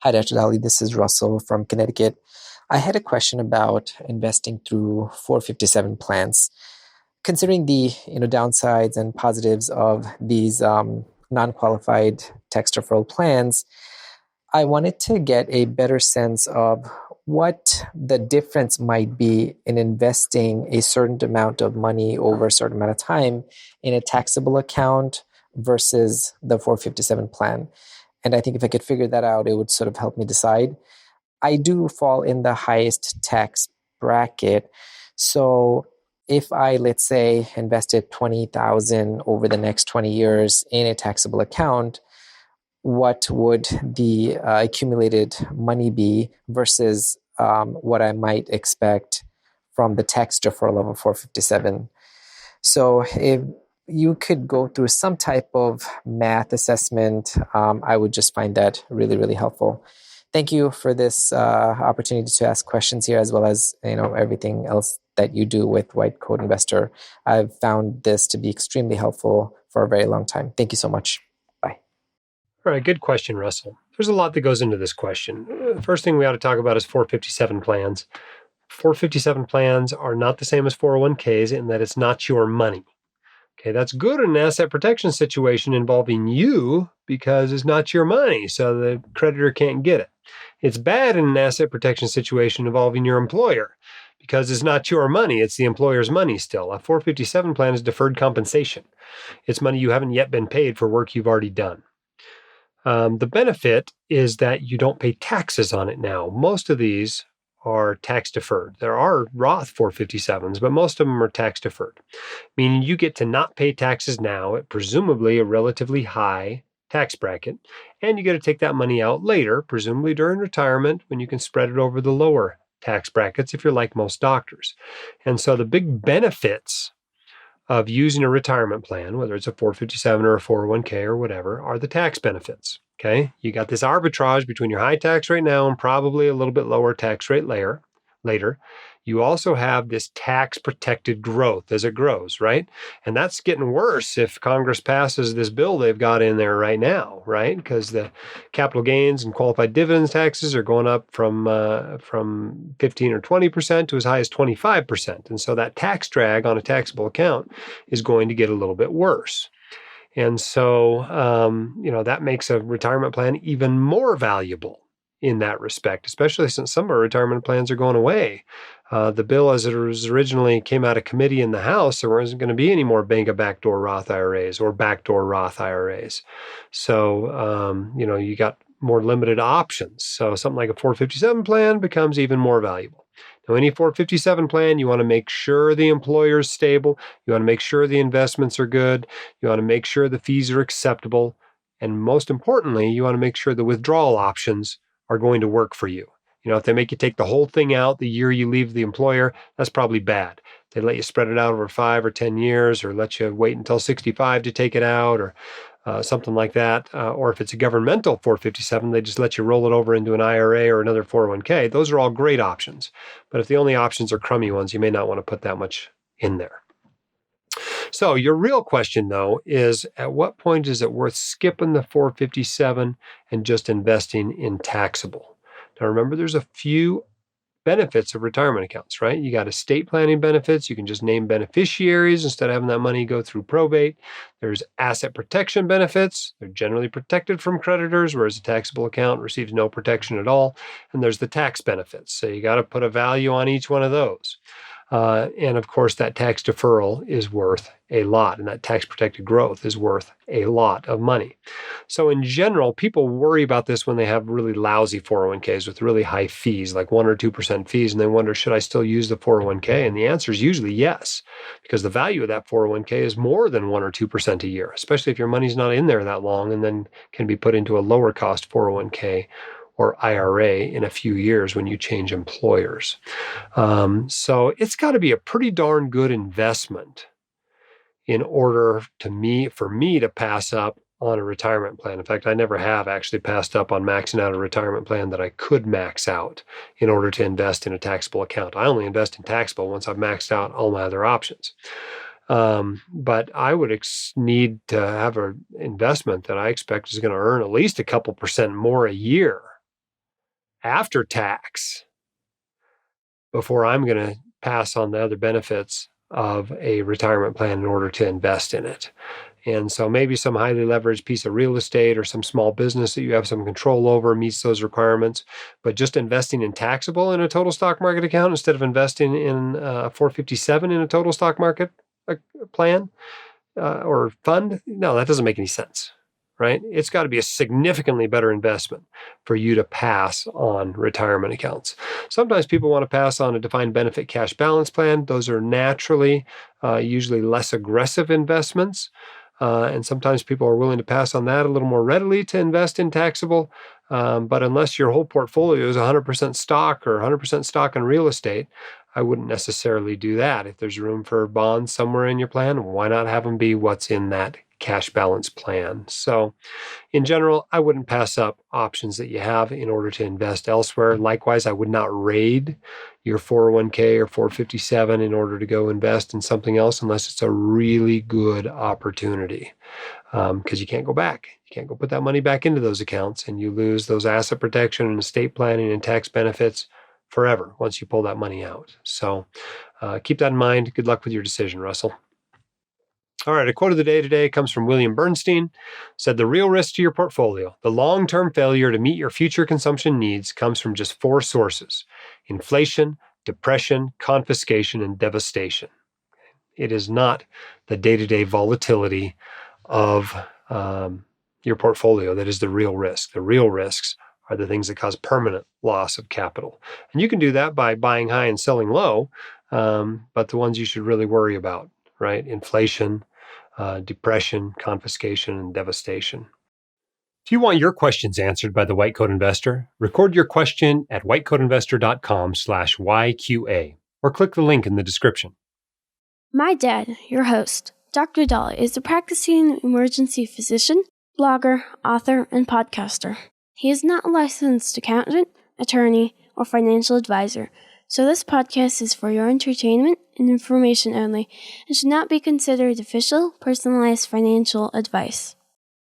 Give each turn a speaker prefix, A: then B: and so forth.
A: Hi, Dr. Dali. This is Russell from Connecticut. I had a question about investing through 457 plans. Considering the downsides and positives of these non-qualified tax deferral plans, I wanted to get a better sense of what the difference might be in investing a certain amount of money over a certain amount of time in a taxable account versus the 457 plan. And I think if I could figure that out, it would sort of help me decide. I do fall in the highest tax bracket. So if I, let's say, invested 20,000 over the next 20 years in a taxable account, what would the accumulated money be versus what I might expect from the tax deferral of a 457? So if you could go through some type of math assessment, I would just find that really, really helpful. Thank you for this opportunity to ask questions here, as well as everything else that you do with White Coat Investor. I've found this to be extremely helpful for a very long time. Thank you so much. Bye.
B: All right, good question, Russell. There's a lot that goes into this question. The first thing we ought to talk about is 457 plans. 457 plans are not the same as 401ks in that it's not your money. Okay, that's good in an asset protection situation involving you because it's not your money, so the creditor can't get it. It's bad in an asset protection situation involving your employer because it's not your money, it's the employer's money still. A 457 plan is deferred compensation. It's money you haven't yet been paid for work you've already done. The benefit is that you don't pay taxes on it now. Most of these are tax deferred. There are Roth 457s, but most of them are tax deferred, meaning you get to not pay taxes now at presumably a relatively high tax bracket, and you get to take that money out later, presumably during retirement, when you can spread it over the lower tax brackets if you're like most doctors. And so the big benefits of using a retirement plan, whether it's a 457 or a 401k or whatever, are the tax benefits. Okay, you got this arbitrage between your high tax rate now and probably a little bit lower tax rate later. You also have this tax protected growth as it grows, right? And that's getting worse if Congress passes this bill they've got in there right now, right? Because the capital gains and qualified dividends taxes are going up from 15 or 20% to as high as 25%. And so that tax drag on a taxable account is going to get a little bit worse. And so, that makes a retirement plan even more valuable in that respect, especially since some of our retirement plans are going away. The bill as it was originally came out of committee in the House, there wasn't going to be any more bank of backdoor Roth IRAs or backdoor Roth IRAs. So, you got more limited options. So something like a 457 plan becomes even more valuable. Now, any 457 plan, you want to make sure the employer is stable. You want to make sure the investments are good. You want to make sure the fees are acceptable. And most importantly, you want to make sure the withdrawal options are going to work for you. If they make you take the whole thing out the year you leave the employer, that's probably bad. They let you spread it out over 5 or 10 years, or let you wait until 65 to take it out, or something like that. Or if it's a governmental 457, they just let you roll it over into an IRA or another 401k. Those are all great options. But if the only options are crummy ones, you may not want to put that much in there. So your real question, though, is at what point is it worth skipping the 457 and just investing in taxable? Now, remember, there's a few benefits of retirement accounts, right? You got estate planning benefits. You can just name beneficiaries instead of having that money go through probate. There's asset protection benefits. They're generally protected from creditors, whereas a taxable account receives no protection at all. And there's the tax benefits. So you got to put a value on each one of those. And of course, that tax deferral is worth a lot, and that tax protected growth is worth a lot of money. So in general, people worry about this when they have really lousy 401ks with really high fees, like 1 or 2% fees, and they wonder, should I still use the 401k? And the answer is usually yes, because the value of that 401k is more than 1 or 2% a year, especially if your money's not in there that long and then can be put into a lower cost 401k or IRA in a few years when you change employers. So it's got to be a pretty darn good investment in order for me to pass up on a retirement plan. In fact, I never have actually passed up on maxing out a retirement plan that I could max out in order to invest in a taxable account. I only invest in taxable once I've maxed out all my other options. But I would need to have an investment that I expect is going to earn at least a couple percent more a year after tax before I'm going to pass on the other benefits of a retirement plan in order to invest in it. And so maybe some highly leveraged piece of real estate or some small business that you have some control over meets those requirements. But just investing in taxable in a total stock market account instead of investing in 457 in a total stock market plan or fund, no, that doesn't make any sense, right? It's got to be a significantly better investment for you to pass on retirement accounts. Sometimes people want to pass on a defined benefit cash balance plan. Those are naturally usually less aggressive investments. And sometimes people are willing to pass on that a little more readily to invest in taxable. But unless your whole portfolio is 100% stock or 100% stock in real estate, I wouldn't necessarily do that. If there's room for bonds somewhere in your plan, why not have them be what's in that cash balance plan? So in general, I wouldn't pass up options that you have in order to invest elsewhere. Likewise, I would not raid your 401k or 457 in order to go invest in something else unless it's a really good opportunity. Because you can't go back. You can't go put that money back into those accounts, and you lose those asset protection and estate planning and tax benefits forever once you pull that money out. So keep that in mind. Good luck with your decision, Russell. All right, a quote of the day today comes from William Bernstein. Said, the real risk to your portfolio, the long-term failure to meet your future consumption needs, comes from just 4 sources: inflation, depression, confiscation, and devastation. It is not the day-to-day volatility of your portfolio that is the real risk. The real risks are the things that cause permanent loss of capital. And you can do that by buying high and selling low, but the ones you should really worry about, right? Inflation, depression, confiscation, and devastation. If you want your questions answered by the White Coat Investor, record your question at whitecoatinvestor.com/YQA or click the link in the description.
C: My dad, your host, Dr. Dahl, is a practicing emergency physician, blogger, author, and podcaster. He is not a licensed accountant, attorney, or financial advisor, so this podcast is for your entertainment and information only and should not be considered official, personalized financial advice.